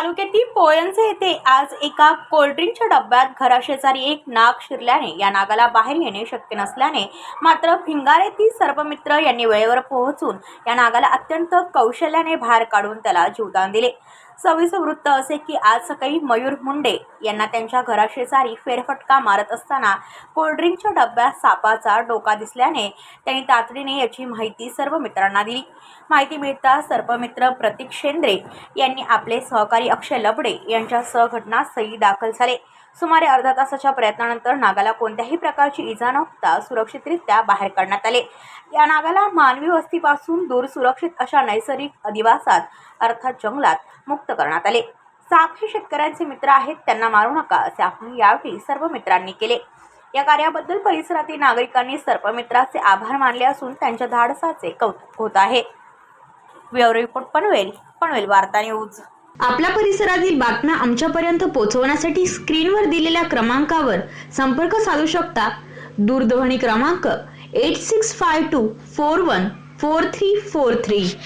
तालुक्यातील पोयंजे येथे आज एका कोल्ड्रिंकच्या डब्यात घराशेजारी एक नाग शिरल्याने या नागाला बाहेर येणे शक्य नसल्याने मात्र भिंगारेतील सर्पमित्र यांनी वेळेवर पोहोचून या नागाला अत्यंत कौशल्याने बाहेर काढून त्याला जीवदान दिले। सविस्तर वृत्त असे की आज सकाळी मयूर मुंडे यांना त्यांच्या घराशेजारी फेरफटका मारत असताना कोल्ड्रिंकच्या डब्यात सापाचा डोका दिसल्याने त्यांनी तातडीने याची माहिती सर्व मित्रांना दिली। माहिती मिळताच सर्पमित्र प्रतीक शेंद्रे यांनी आपले सहकारी अक्षय लबडे यांच्यासह घटनास्थळी दाखल झाले। सुमारे अर्धा तासाच्या प्रयत्नानंतर नागाला कोणत्याही प्रकारची इजा न होता सुरक्षितरित्या बाहेर काढण्यात आले। या नागाला मानवी वस्तीपासून दूर सुरक्षित अशा नैसर्गिक अधिवासात अर्थात जंगलात मुक्त करण्यात आले। साप हे शेतकऱ्यांचे मित्र आहेत, त्यांना मारू नका असे आपण यावेळी सर्व मित्रांनी केले। या कार्याबद्दल परिसरातील नागरिकांनी सर्पमित्राचे आभार मानले असून त्यांच्या धाडसाचे कौतुक होत आहे। ब्युरो रिपोर्ट पनवेल वार्ता न्यूज। आपल्या परिसरातील बातम्या आमच्यापर्यंत पोहोचवण्यासाठी स्क्रीनवर दिलेल्या क्रमांकावर संपर्क साधू शकता। दूरध्वनी क्रमांक 8652414343।